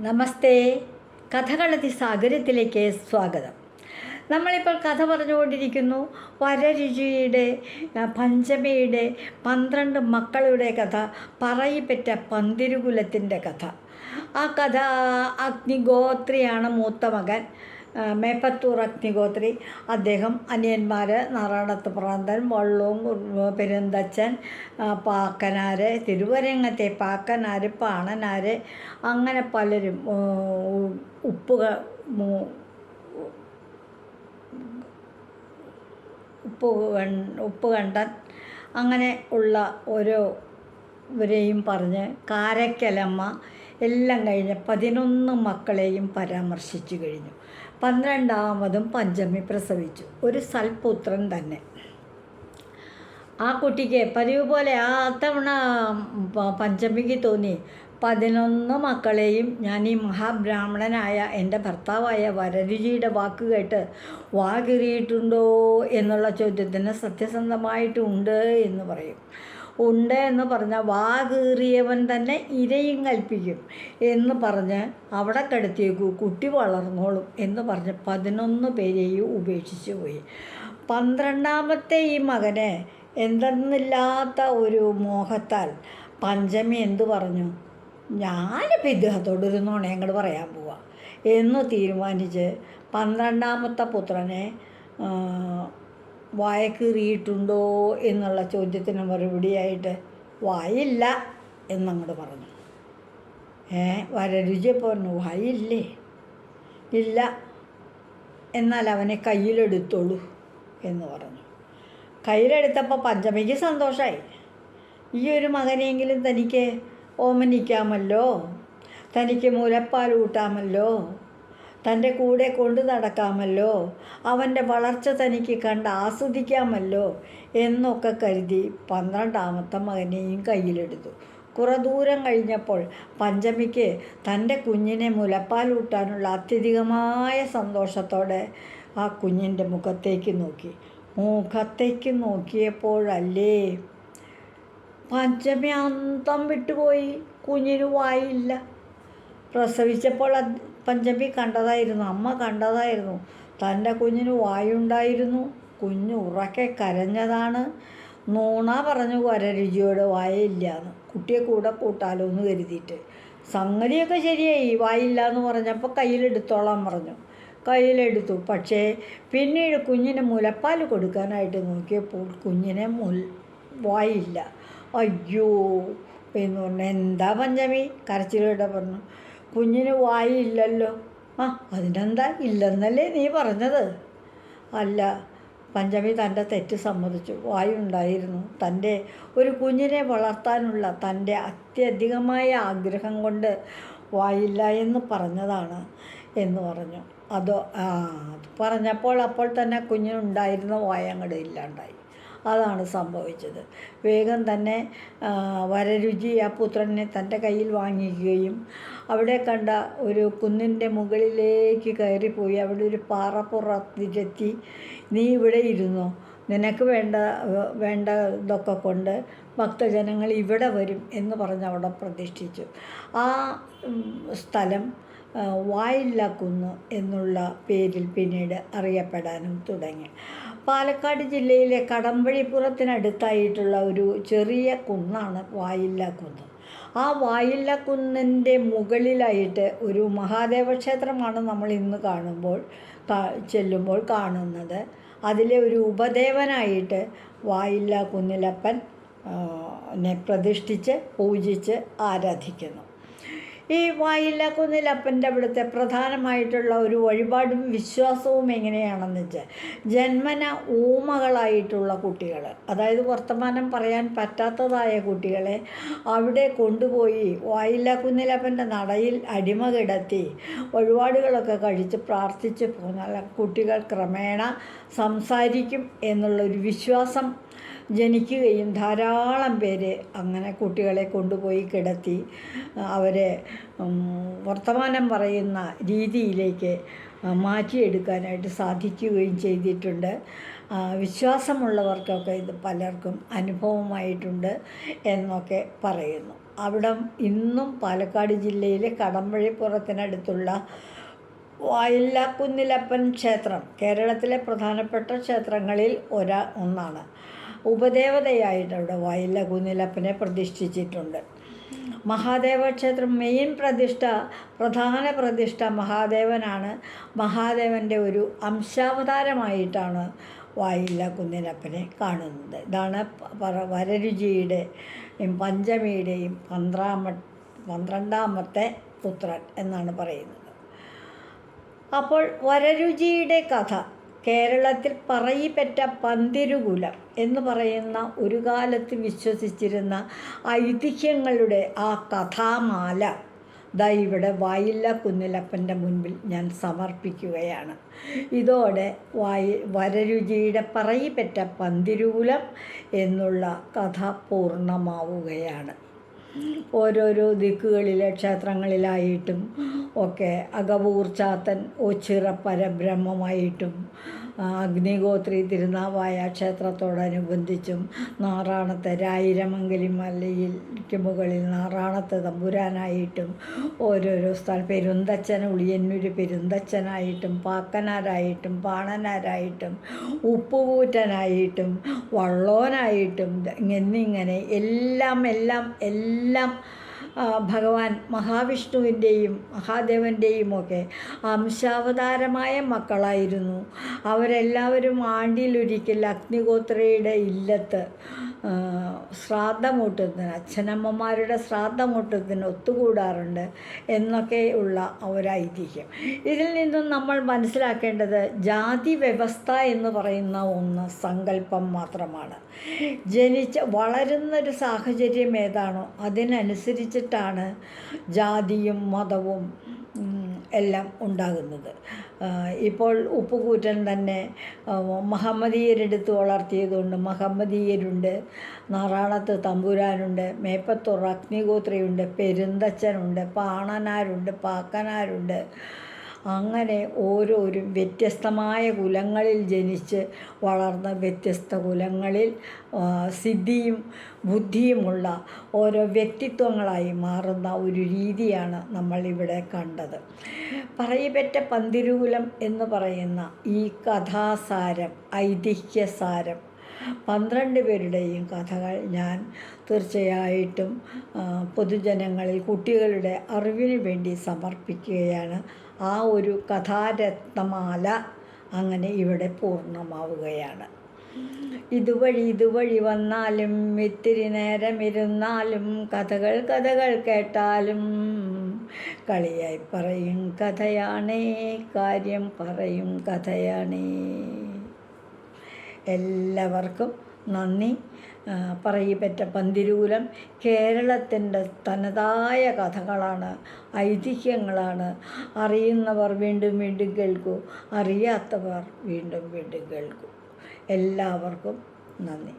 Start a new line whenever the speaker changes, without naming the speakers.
നമസ്തേ. കഥകളതി സാഗരത്തിലേക്ക് സ്വാഗതം. നമ്മളിപ്പോൾ കഥ പറഞ്ഞുകൊണ്ടിരിക്കുന്നു വരരുചിയുടെ പഞ്ചമിയുടെ 12 മക്കളുടെ കഥ, പറയിപ്പറ്റ പന്തിരുകുലത്തിൻ്റെ കഥ. ആ കഥ അഗ്നിഗോത്രിയാണ് മൂത്ത മകൻ, മേപ്പത്തൂർ അഗ്നിഗോത്രി. അദ്ദേഹം അനിയന്മാർ നാറാണത്ത് പ്രാന്തൻ, വള്ളൂർ പെരുന്തച്ചൻ, പാക്കനാര്, തിരുവരങ്ങത്തെ പാക്കനാര്, പാണനാര്, അങ്ങനെ പലരും, ഉപ്പുകണ്ടൻ, അങ്ങനെ ഉള്ള ഓരോവരെയും പറഞ്ഞ് കാരക്കലമ്മ എല്ലാം കഴിഞ്ഞ് 11 മക്കളെയും പരാമർശിച്ചു കഴിഞ്ഞു. 12ാമതും പഞ്ചമി പ്രസവിച്ചു. ഒരു സൽപുത്രൻ തന്നെ. ആ കുട്ടിക്ക് പതിവ് പോലെ ആ തവണ പഞ്ചമിക്ക് തോന്നി, 11 മക്കളെയും ഞാൻ ഈ മഹാബ്രാഹ്മണനായ എൻ്റെ ഭർത്താവായ വരരുചിയുടെ വാക്ക് കേട്ട് വാ കീറിയിട്ടുണ്ടോ എന്നുള്ള ചോദ്യത്തിന് സത്യസന്ധമായിട്ട് ഉണ്ട് എന്ന് പറയും. ഉണ്ട് എന്ന് പറഞ്ഞാൽ വാ കീറിയവൻ തന്നെ ഇരയും കൽപ്പിക്കും എന്ന് പറഞ്ഞ് അവിടെ കിടത്തിയേക്കൂ, കുട്ടി വളർന്നോളും എന്ന് പറഞ്ഞ് 11 പേരെയും ഉപേക്ഷിച്ചു പോയി. 12ാമത്തെ ഈ മകനെ എന്തെന്നില്ലാത്ത ഒരു മോഹത്താൽ പഞ്ചമി എന്തു പറഞ്ഞു, ഞാനിപ്പോൾ ഇദ്ദേഹത്തോടൊരു നുണ അങ്ങോട്ട് പറയാൻ പോവാം എന്ന് തീരുമാനിച്ച് 12ാമത്തെ പുത്രനെ വായക്കീറിയിട്ടുണ്ടോ എന്നുള്ള ചോദ്യത്തിന് മറുപടിയായിട്ട് വായില്ല എന്നങ്ങോട്ട് പറഞ്ഞു. വരരുചി പറഞ്ഞു, വായില്ലേ? ഇല്ല, എന്നാൽ അവനെ കയ്യിലെടുത്തോളൂ എന്ന് പറഞ്ഞു. കയ്യിലെടുത്തപ്പോൾ പഞ്ചമിക്ക് സന്തോഷമായി. ഈ ഒരു മകനെങ്കിലും തനിക്ക് ഓമനിക്കാമല്ലോ, തനിക്ക് മുലപ്പാൽ ഊട്ടാമല്ലോ, തൻ്റെ കൂടെ കൊണ്ടു നടക്കാമല്ലോ, അവൻ്റെ വളർച്ച തനിക്ക് കണ്ട് ആസ്വദിക്കാമല്ലോ എന്നൊക്കെ കരുതി 12ാമത്തെ മകനെയും കയ്യിലെടുത്തു. കുറേ ദൂരം കഴിഞ്ഞപ്പോൾ പഞ്ചമിക്ക് തൻ്റെ കുഞ്ഞിനെ മുലപ്പാലൂട്ടാനുള്ള അത്യധികമായ സന്തോഷത്തോടെ ആ കുഞ്ഞിൻ്റെ മുഖത്തേക്ക് നോക്കിയപ്പോഴല്ലേ പഞ്ചമി അന്തം വിട്ടുപോയി. കുഞ്ഞിന് വായില്ല. പ്രസവിച്ചപ്പോൾ പഞ്ചമി കണ്ടതായിരുന്നു, അമ്മ കണ്ടതായിരുന്നു, തൻ്റെ കുഞ്ഞിന് വായുണ്ടായിരുന്നു. കുഞ്ഞ് ഉറക്കെ കരഞ്ഞതാണ്. നൂണ പറഞ്ഞു വരരുചിയോട് വായില്ലാന്ന്. കുട്ടിയെ കൂടെ കൂട്ടാലോ എന്ന് കരുതിയിട്ട്. സംഗതിയൊക്കെ ശരിയായി. വായില്ല എന്ന് പറഞ്ഞപ്പോൾ കയ്യിലെടുത്തോളാൻ പറഞ്ഞു. കയ്യിലെടുത്തു. പക്ഷേ പിന്നീട് കുഞ്ഞിന് മുലപ്പാൽ കൊടുക്കാനായിട്ട് നോക്കിയപ്പോൾ കുഞ്ഞിനെ വായില്ല. അയ്യോ എന്ന് പറഞ്ഞു. എന്താ പഞ്ചമി? കരച്ചിലോടെ പറഞ്ഞു. കുഞ്ഞിന് വായില്ലല്ലോ. അതിനെന്താ, ഇല്ലെന്നല്ലേ നീ പറഞ്ഞത്? അല്ല, പഞ്ചമി തൻ്റെ തെറ്റ് സമ്മതിച്ചു. വായുണ്ടായിരുന്നു. തൻ്റെ ഒരു കുഞ്ഞിനെ വളർത്താനുള്ള തൻ്റെ അത്യധികമായ ആഗ്രഹം കൊണ്ട് വായില്ല എന്ന് പറഞ്ഞതാണ് എന്ന് പറഞ്ഞു. അത് പറഞ്ഞപ്പോൾ അപ്പോൾ തന്നെ കുഞ്ഞിനുണ്ടായിരുന്ന വായ അങ്ങോട്ട് ഇല്ലാണ്ടായി. അതാണ് സംഭവിച്ചത്. വേഗം തന്നെ വരരുചി ആ പുത്രനെ തൻ്റെ കയ്യിൽ വാങ്ങിക്കുകയും അവിടെ കണ്ട ഒരു കുന്നിൻ്റെ മുകളിലേക്ക് കയറിപ്പോയി. അവിടെ ഒരു പാറപ്പുറത്തിലെത്തി, നീ ഇവിടെ ഇരുന്നോ, നിനക്ക് വേണ്ട ഇതൊക്കെ കൊണ്ട് ഭക്തജനങ്ങൾ ഇവിടെ വരും എന്ന് പറഞ്ഞ് അവിടെ പ്രതിഷ്ഠിച്ചു. ആ സ്ഥലം വായില്ലക്കുന്ന് എന്നുള്ള പേരിൽ പിന്നീട് അറിയപ്പെടാനും തുടങ്ങി. പാലക്കാട് ജില്ലയിലെ കടമ്പഴിപ്പുറത്തിനടുത്തായിട്ടുള്ള ഒരു ചെറിയ കുന്നാണ് വായില്ലക്കുന്ന്. ആ വായില്ലക്കുന്നിൻ്റെ മുകളിലായിട്ട് ഒരു മഹാദേവ ക്ഷേത്രമാണ് നമ്മൾ ഇന്ന് ചെല്ലുമ്പോൾ കാണുന്നത്. അതിലെ ഒരു ഉപദേവനായിട്ട് വായില്ലക്കുന്നിലപ്പൻ പ്രതിഷ്ഠിച്ച് പൂജിച്ച് ആരാധിക്കുന്നു. ഈ വായില്ലക്കുന്നിലപ്പൻ്റെ അവിടുത്തെ പ്രധാനമായിട്ടുള്ള ഒരു വഴിപാടും വിശ്വാസവും എങ്ങനെയാണെന്ന് വെച്ചാൽ, ജന്മന ഊമകളായിട്ടുള്ള കുട്ടികൾ, അതായത് വർത്തമാനം പറയാൻ പറ്റാത്തതായ കുട്ടികളെ അവിടെ കൊണ്ടുപോയി വായില്ലക്കുന്നിലപ്പൻ്റെ നടയിൽ അടിമ കിടത്തി വഴിപാടുകളൊക്കെ കഴിച്ച് പ്രാർത്ഥിച്ച് പോന്നാൽ കുട്ടികൾ ക്രമേണ സംസാരിക്കും എന്നുള്ളൊരു വിശ്വാസം ജനിക്കുകയും ധാരാളം പേര് അങ്ങനെ കുട്ടികളെ കൊണ്ടുപോയി കിടത്തി അവരെ വർത്തമാനം പറയുന്ന രീതിയിലേക്ക് മാറ്റിയെടുക്കാനായിട്ട് സാധിക്കുകയും ചെയ്തിട്ടുണ്ട്. വിശ്വാസമുള്ളവർക്കൊക്കെ ഇത് പലർക്കും അനുഭവമായിട്ടുണ്ട് എന്നൊക്കെ പറയുന്നു. അവിടം ഇന്നും പാലക്കാട് ജില്ലയിലെ കടമ്പഴിപ്പുറത്തിനടുത്തുള്ള വായില്ലാക്കുന്നിലപ്പൻ ക്ഷേത്രം കേരളത്തിലെ പ്രധാനപ്പെട്ട ക്ഷേത്രങ്ങളിൽ ഒന്നാണ്. ഉപദേവതയായിട്ട് അവിടെ വായില്ലാക്കുന്നിലപ്പനെ പ്രതിഷ്ഠിച്ചിട്ടുണ്ട്. മഹാദേവ ക്ഷേത്രം പ്രധാന പ്രതിഷ്ഠ മഹാദേവനാണ്. മഹാദേവൻ്റെ ഒരു അംശാവതാരമായിട്ടാണ് വായില്ലാക്കുന്നിലപ്പനെ കാണുന്നത്. ഇതാണ് വരരുചിയുടെയും പഞ്ചമിയുടെയും 12ാമത്തെ പുത്രൻ എന്നാണ് പറയുന്നത്. അപ്പോൾ വരരുചിയുടെ കഥ കേരളത്തിൽ പറയിപ്പറ്റ പന്തിരുകുലം എന്ന് പറയുന്ന ഒരു കാലത്ത് വിശ്വസിച്ചിരുന്ന ഐതിഹ്യങ്ങളുടെ ആ കഥാമാല ദാ ഇവിടെ വായില്ലാക്കുന്നിലപ്പൻ്റെ മുൻപിൽ ഞാൻ സമർപ്പിക്കുകയാണ്. ഇതോടെ വരരുചിയുടെ പറയിപ്പറ്റ പന്തിരുകുലം എന്നുള്ള കഥ പൂർണ്ണമാവുകയാണ്. ഓരോരോ ദിക്കുകളിലെ ക്ഷേത്രങ്ങളിലായിട്ടും ഒക്കെ അകവൂർച്ചാത്തൻ ഓച്ചിറ പരബ്രഹ്മമായിട്ടും അഗ്നിഹോത്രി തിരുനാവായ ക്ഷേത്രത്തോടനുബന്ധിച്ചും നാറാണത്തെ രായിരമംഗലി മലയ്ക്ക് മുകളിൽ നാറാണത്ത് തമ്പുരാനായിട്ടും ഓരോരോ പെരുന്തച്ഛൻ ഉളിയന്നൂർ പെരുന്തച്ഛനായിട്ടും പാക്കനാരായിട്ടും പാണനാരായിട്ടും ഉപ്പുകൂറ്റനായിട്ടും വള്ളോനായിട്ടും എന്നിങ്ങനെ എല്ലാം ഭഗവാൻ മഹാവിഷ്ണുവിൻ്റെയും മഹാദേവൻ്റെയും ഒക്കെ അംശാവതാരമായ മക്കളായിരുന്നു. അവരെല്ലാവരും ആണ്ടിലൊരിക്കൽ അഗ്നിഹോത്രിയുടെ ഇല്ലത്ത് ശ്രാദ്ധമൂട്ടത്തിന് അച്ഛനമ്മമാരുടെ ശ്രാദ്ധമൂട്ടത്തിന് ഒത്തുകൂടാറുണ്ട് എന്നൊക്കെയുള്ള ഒരൈതിഹ്യം. ഇതിൽ നിന്നും നമ്മൾ മനസ്സിലാക്കേണ്ടത് ജാതി വ്യവസ്ഥ എന്ന് പറയുന്ന ഒന്ന് സങ്കല്പം മാത്രമാണ്. വളരുന്നൊരു സാഹചര്യം ഏതാണോ അതിനനുസരിച്ചിട്ടാണ് ജാതിയും മതവും എല്ലാം ഉണ്ടാകുന്നത്. ഇപ്പോൾ ഉപ്പുകൂറ്റൻ തന്നെ മഹമ്മദീയരെടുത്ത് വളർത്തിയതുകൊണ്ട് മഹമ്മദീയരുണ്ട്, നാറാണത്ത് തമ്പുരാനുണ്ട്, മേപ്പത്തൂർ അഗ്നിഹോത്രിയുണ്ട്, പെരുന്തച്ഛനുണ്ട്, പാണനാരുണ്ട്, പാക്കനാരുണ്ട്. അങ്ങനെ ഓരോരും വ്യത്യസ്തമായ കുലങ്ങളിൽ ജനിച്ച് വളർന്ന വ്യത്യസ്ത കുലങ്ങളിൽ സിദ്ധിയും ബുദ്ധിയുമുള്ള ഓരോ വ്യക്തിത്വങ്ങളായി മാറുന്ന ഒരു രീതിയാണ് നമ്മളിവിടെ കണ്ടത്. പറയിപ്പറ്റ പന്തിരുകുലം എന്ന് പറയുന്ന ഈ കഥാസാരം, ഐതിഹ്യസാരം 12 പേരുടെയും കഥകൾ ഞാൻ തീർച്ചയായിട്ടും പൊതുജനങ്ങളിൽ കുട്ടികളുടെ അറിവിന് വേണ്ടി സമർപ്പിക്കുകയാണ്. ആ ഒരു കഥാരത്നമാല അങ്ങനെ ഇവിടെ പൂർണ്ണമാവുകയാണ്. ഇതുവഴി വന്നാലും ഇത്തിരി നേരമിരുന്നാലും കഥകൾ കേട്ടാലും കളിയായി പറയും കഥയാണേ, കാര്യം പറയും കഥയാണേ. എല്ലാവർക്കും നന്ദി. പറയിപ്പറ്റ പന്തിരുകുലം കേരളത്തിൻ്റെ തനതായ കഥകളാണ്, ഐതിഹ്യങ്ങളാണ്. അറിയുന്നവർ വീണ്ടും വീണ്ടും കേൾക്കൂ, അറിയാത്തവർ വീണ്ടും വീണ്ടും കേൾക്കൂ. എല്ലാവർക്കും നന്ദി.